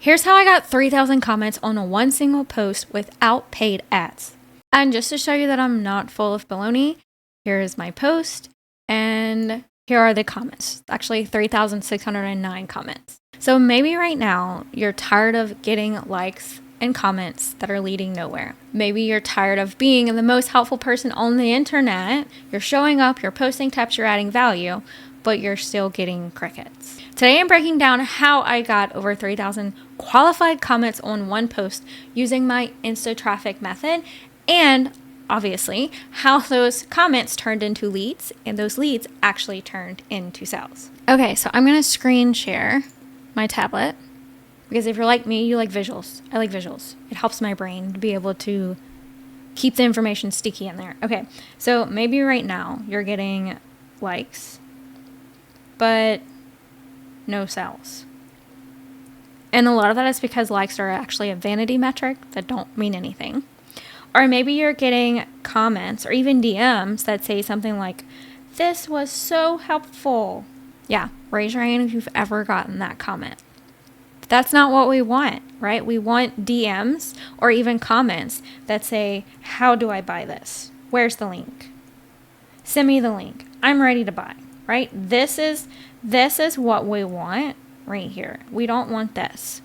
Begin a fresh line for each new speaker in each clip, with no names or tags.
Here's how I got 3,000 comments on one single post without paid ads. And just to show you that I'm not full of baloney, here is my post, and here are the comments. Actually, 3,609 comments. So maybe right now you're tired of getting likes and comments that are leading nowhere. Maybe you're tired of being the most helpful person on the internet. You're showing up, you're posting tips, you're adding value, but you're still getting crickets. Today I'm breaking down how I got over 3,000 qualified comments on one post using my Instatraffic method, and obviously how those comments turned into leads and those leads actually turned into sales. Okay, so I'm going to screen share my tablet because if you're like me, you like visuals. I like visuals. It helps my brain to be able to keep the information sticky in there. Okay, so maybe right now you're getting likes, but no sales. And a lot of that is because likes are actually a vanity metric that don't mean anything. Or maybe you're getting comments or even DMs that say something like, "This was so helpful." Yeah, raise your hand if you've ever gotten that comment. That's not what we want, right? We want DMs or even comments that say, "How do I buy this? Where's the link? Send me the link. I'm ready to buy," right? This is what we want right here. We don't want this.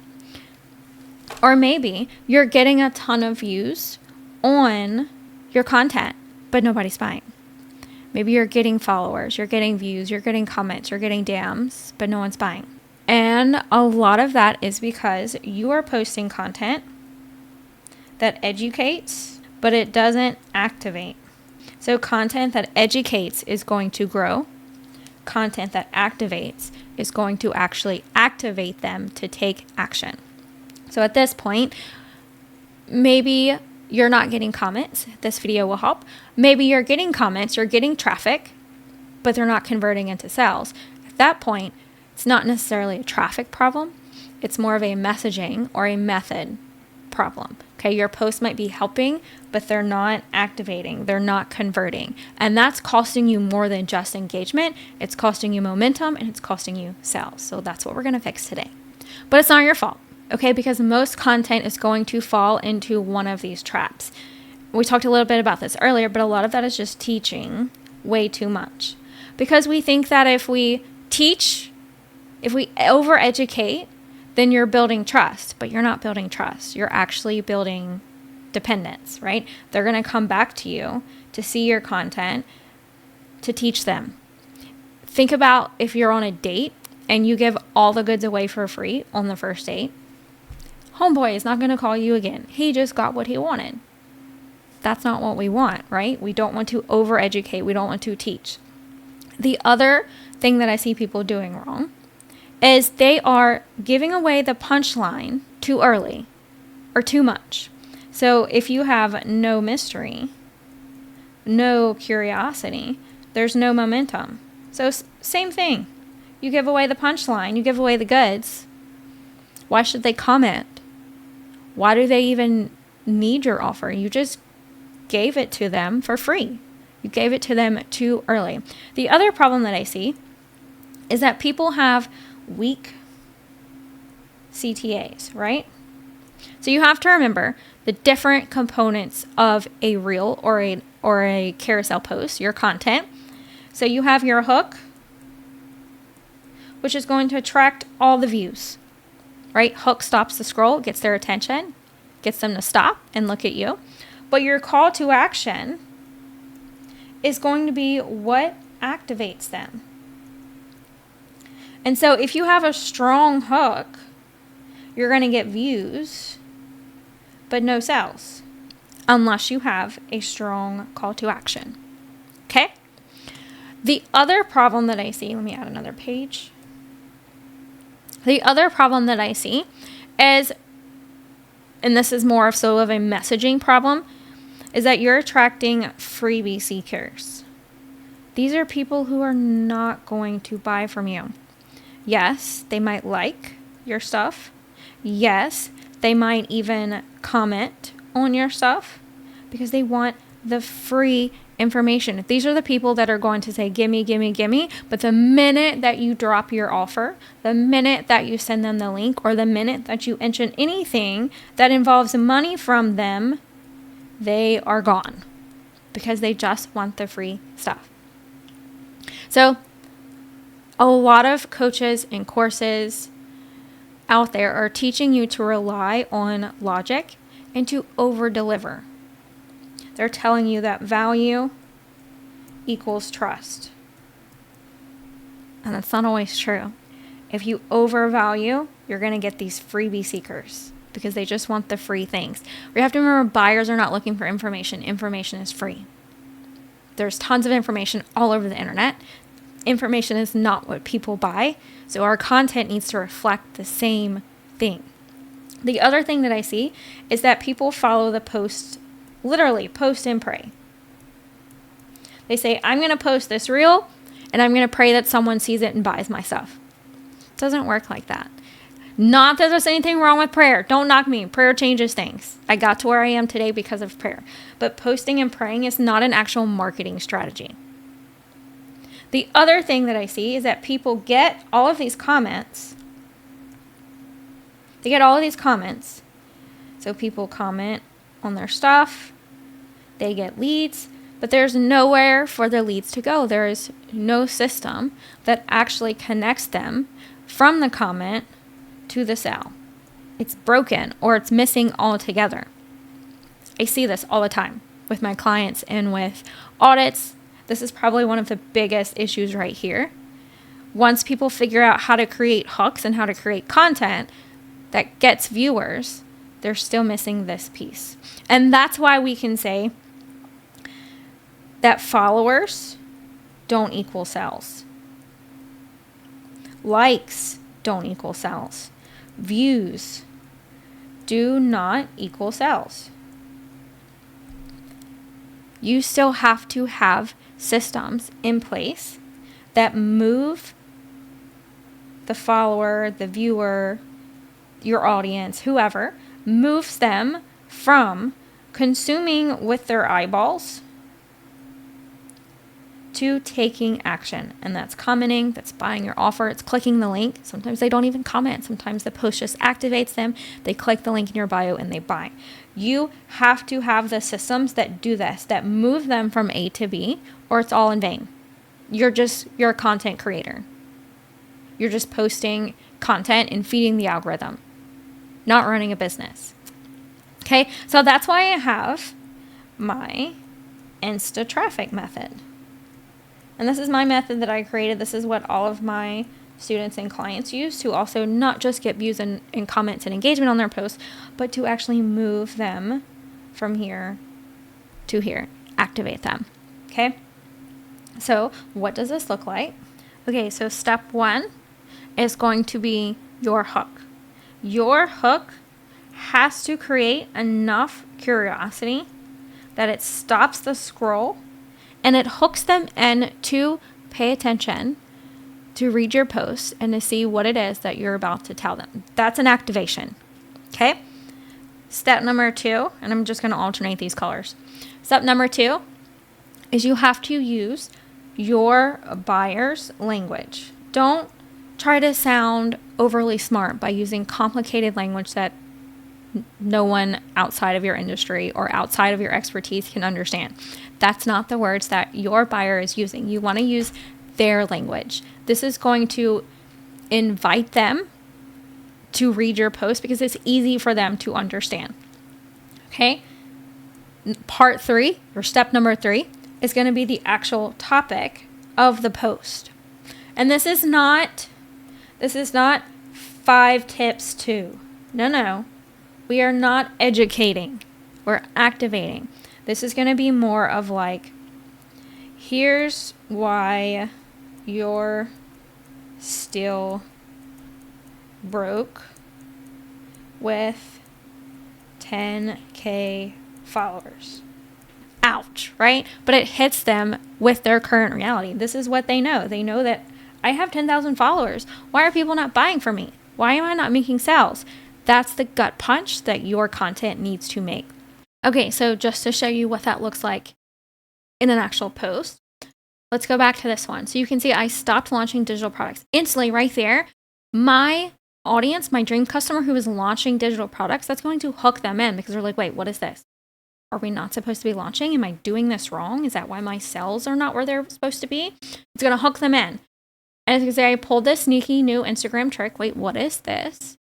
Or maybe you're getting a ton of views on your content, but nobody's buying. Maybe you're getting followers, you're getting views, you're getting comments, you're getting DMs, but no one's buying. And a lot of that is because you are posting content that educates, but it doesn't activate. So content that educates is going to grow. Content that activates is going to actually activate them to take action. So at this point, maybe you're not getting comments. This video will help. Maybe you're getting comments, you're getting traffic, but they're not converting into sales. At that point, it's not necessarily a traffic problem. It's more of a messaging or a method problem. Okay, your post might be helping, but they're not activating, they're not converting. And that's costing you more than just engagement. It's costing you momentum and it's costing you sales. So that's what we're going to fix today. But it's not your fault. Okay, because most content is going to fall into one of these traps. We talked a little bit about this earlier, but a lot of that is just teaching way too much. Because we think that if we teach, if we over-educate, then you're building trust, but you're not building trust. You're actually building dependence, right? They're going to come back to you to see your content, to teach them. Think about if you're on a date and you give all the goods away for free on the first date. Homeboy is not going to call you again. He just got what he wanted. That's not what we want, right? We don't want to over-educate. We don't want to teach. The other thing that I see people doing wrong is they are giving away the punchline too early or too much. So if you have no mystery, no curiosity, there's no momentum. So same thing. You give away the punchline, you give away the goods. Why should they comment? Why do they even need your offer? You just gave it to them for free. You gave it to them too early. The other problem that I see is that people have weak CTAs, right? So you have to remember the different components of a reel or a carousel post, your content. So you have your hook, which is going to attract all the views, right? Hook stops the scroll, gets their attention, gets them to stop and look at you. But your call to action is going to be what activates them. And so if you have a strong hook, you're going to get views, but no sales, unless you have a strong call to action. Okay? The other problem that I see, let me add another page. The other problem that I see is, and this is more of so of a messaging problem, is that you're attracting freebie seekers. These are people who are not going to buy from you. Yes, they might like your stuff. Yes, they might even comment on your stuff because they want the free information. These are the people that are going to say, gimme, gimme, gimme. But the minute that you drop your offer, the minute that you send them the link, or the minute that you mention anything that involves money from them, they are gone because they just want the free stuff. So a lot of coaches and courses out there are teaching you to rely on logic and to over-deliver. They're telling you that value equals trust. And that's not always true. If you overvalue, you're going to get these freebie seekers because they just want the free things. We have to remember, buyers are not looking for information. Information is free. There's tons of information all over the internet. Information is not what people buy. So our content needs to reflect the same thing. The other thing that I see is that people follow the post, literally post and pray. They say, I'm going to post this reel and I'm going to pray that someone sees it and buys my stuff. It doesn't work like that. Not that there's anything wrong with prayer. Don't knock me. Prayer changes things. I got to where I am today because of prayer. But posting and praying is not an actual marketing strategy. The other thing that I see is that people get all of these comments. They get all of these comments. So people comment on their stuff. They get leads. But there's nowhere for the leads to go. There is no system that actually connects them from the comment to the sale. It's broken or it's missing altogether. I see this all the time with my clients and with audits. This is probably one of the biggest issues right here. Once people figure out how to create hooks and how to create content that gets viewers, they're still missing this piece. And that's why we can say that followers don't equal sales. Likes don't equal sales. Views do not equal sales. You still have to have systems in place that move the follower, the viewer, your audience, whoever, moves them from consuming with their eyeballs to taking action. And that's commenting, that's buying your offer, it's clicking the link. Sometimes they don't even comment. Sometimes the post just activates them. They click the link in your bio and they buy. You have to have the systems that do this, that move them from A to B, or it's all in vain. You're a content creator. You're just posting content and feeding the algorithm, not running a business. Okay, so that's why I have my Instatraffic method. And this is my method that I created. This is what all of my students and clients use to also not just get views and comments and engagement on their posts, but to actually move them from here to here, activate them. Okay, so what does this look like? Okay, so step 1 is going to be your hook. Your hook has to create enough curiosity that it stops the scroll and it hooks them in to pay attention, to read your post, and to see what it is that you're about to tell them. That's an activation. Okay? Step number 2, and I'm just going to alternate these colors. Step number 2 is you have to use your buyer's language. Don't try to sound overly smart by using complicated language that no one outside of your industry or outside of your expertise can understand. That's not the words that your buyer is using. You want to use their language. This is going to invite them to read your post because it's easy for them to understand. Okay? Part 3, or step number 3, is going to be the actual topic of the post. And this is not 5 tips to. No. We are not educating. We're activating. This is going to be more of like, here's why you're still broke with 10K followers. Ouch, right? But it hits them with their current reality. This is what they know. They know that I have 10,000 followers. Why are people not buying from me? Why am I not making sales? That's the gut punch that your content needs to make. Okay, so just to show you what that looks like, in an actual post. Let's go back to this one. So you can see I stopped launching digital products. Instantly right there, my audience, my dream customer who is launching digital products, that's going to hook them in because they're like, wait, what is this? Are we not supposed to be launching? Am I doing this wrong? Is that why my sales are not where they're supposed to be? It's going to hook them in. And as you can see, I pulled this sneaky new Instagram trick. Wait, what is this?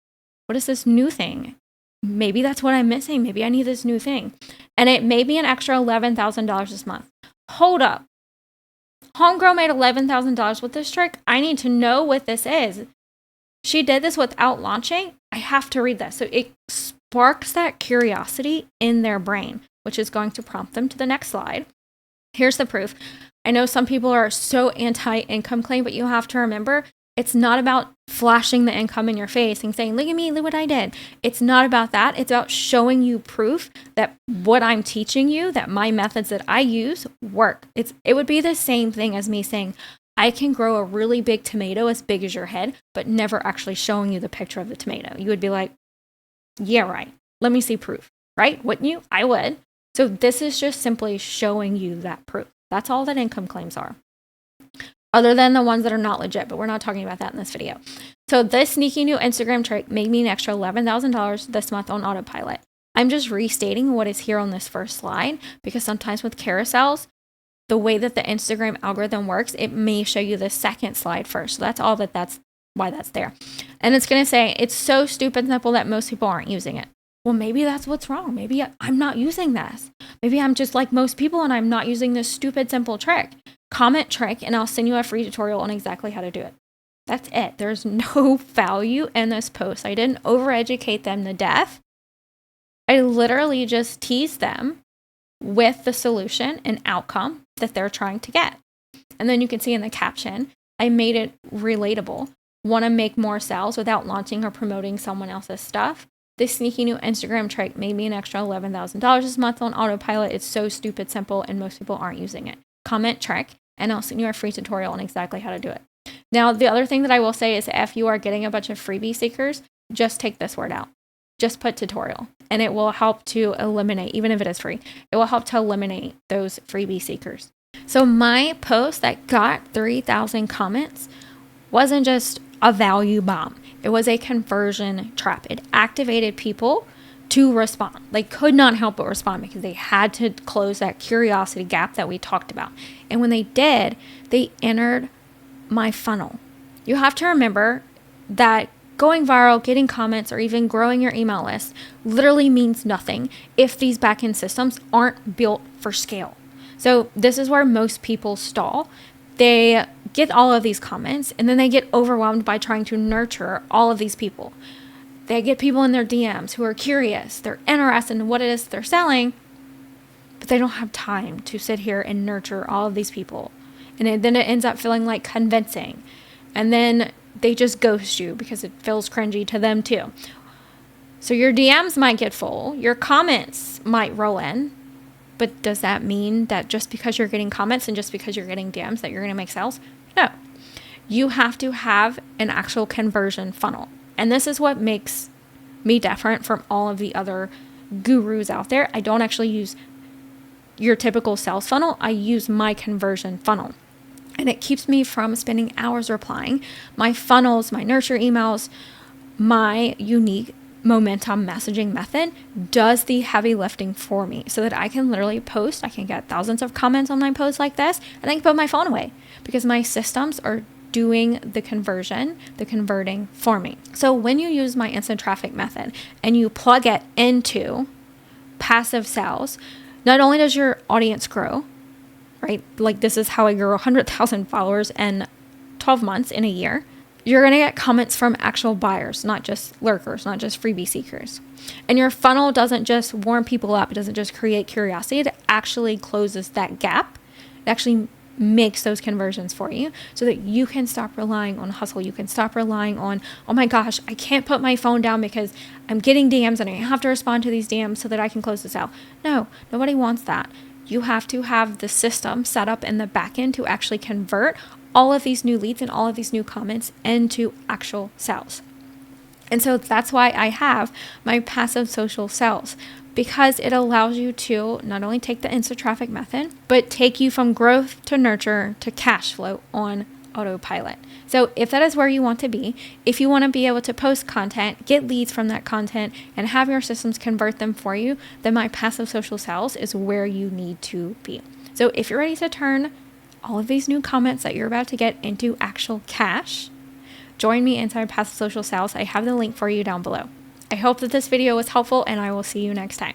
What is this new thing? Maybe that's what I'm missing. Maybe I need this new thing. And it made me an extra $11,000 this month. Hold up. Homegirl made $11,000 with this trick. I need to know what this is. She did this without launching. I have to read this. So it sparks that curiosity in their brain, which is going to prompt them to the next slide. Here's the proof. I know some people are so anti-income claim, but you have to remember, it's not about flashing the income in your face and saying, look at me, look what I did. It's not about that. It's about showing you proof that what I'm teaching you, that my methods that I use work. It would be the same thing as me saying, I can grow a really big tomato as big as your head, but never actually showing you the picture of the tomato. You would be like, yeah, right. Let me see proof, right? Wouldn't you? I would. So this is just simply showing you that proof. That's all that income claims are. Other than the ones that are not legit, but we're not talking about that in this video. So this sneaky new Instagram trick made me an extra $11,000 this month on autopilot. I'm just restating what is here on this first slide because sometimes with carousels, the way that the Instagram algorithm works, it may show you the second slide first. So that's all that's why that's there. And it's going to say, it's so stupid simple that most people aren't using it. Well, maybe that's what's wrong. Maybe I'm not using this. Maybe I'm just like most people and I'm not using this stupid simple trick. Comment trick and I'll send you a free tutorial on exactly how to do it. That's it. There's no value in this post. I didn't overeducate them to death. I literally just teased them with the solution and outcome that they're trying to get. And then you can see in the caption, I made it relatable. Want to make more sales without launching or promoting someone else's stuff? This sneaky new Instagram trick made me an extra $11,000 this month on autopilot. It's so stupid simple and most people aren't using it. Comment trick and I'll send you a free tutorial on exactly how to do it. Now, the other thing that I will say is if you are getting a bunch of freebie seekers, just take this word out. Just put tutorial and it will help to eliminate, even if it is free, it will help to eliminate those freebie seekers. So my post that got 3,000 comments wasn't just a value bomb. It was a conversion trap. It activated people to respond. They could not help but respond because they had to close that curiosity gap that we talked about. And when they did, they entered my funnel. You have to remember that going viral, getting comments, or even growing your email list literally means nothing if these backend systems aren't built for scale. So this is where most people stall. They get all of these comments and then they get overwhelmed by trying to nurture all of these people. They get people in their DMs who are curious. They're interested in what it is they're selling, but they don't have time to sit here and nurture all of these people. And then it ends up feeling like convincing. And then they just ghost you because it feels cringy to them too. So your DMs might get full. Your comments might roll in. But does that mean that just because you're getting comments and just because you're getting DMs that you're going to make sales? No. You have to have an actual conversion funnel. And this is what makes me different from all of the other gurus out there. I don't actually use your typical sales funnel. I use my conversion funnel. And it keeps me from spending hours replying. My funnels, my nurture emails, my unique momentum messaging method does the heavy lifting for me so that I can literally post. I can get thousands of comments on my posts like this and I can put my phone away because my systems are doing the converting for me. So when you use my Instatraffic method and you plug it into passive sales, not only does your audience grow, right? Like this is how I grew 100,000 followers in 12 months in a year. You're going to get comments from actual buyers, not just lurkers, not just freebie seekers. And your funnel doesn't just warm people up. It doesn't just create curiosity. It actually closes that gap. It actually makes those conversions for you so that you can stop relying on hustle. You can stop relying on, oh my gosh, I can't put my phone down because I'm getting DMs and I have to respond to these DMs so that I can close this out. No, nobody wants that. You have to have the system set up in the back end to actually convert all of these new leads and all of these new comments into actual sales. And so that's why I have my passive social sales, because it allows you to not only take the Instatraffic method, but take you from growth to nurture to cash flow on autopilot. So if that is where you want to be, if you want to be able to post content, get leads from that content, and have your systems convert them for you, then my passive social sales is where you need to be. So if you're ready to turn all of these new comments that you're about to get into actual cash, join me inside Passive Social Sales. I have the link for you down below. I hope that this video was helpful, and I will see you next time.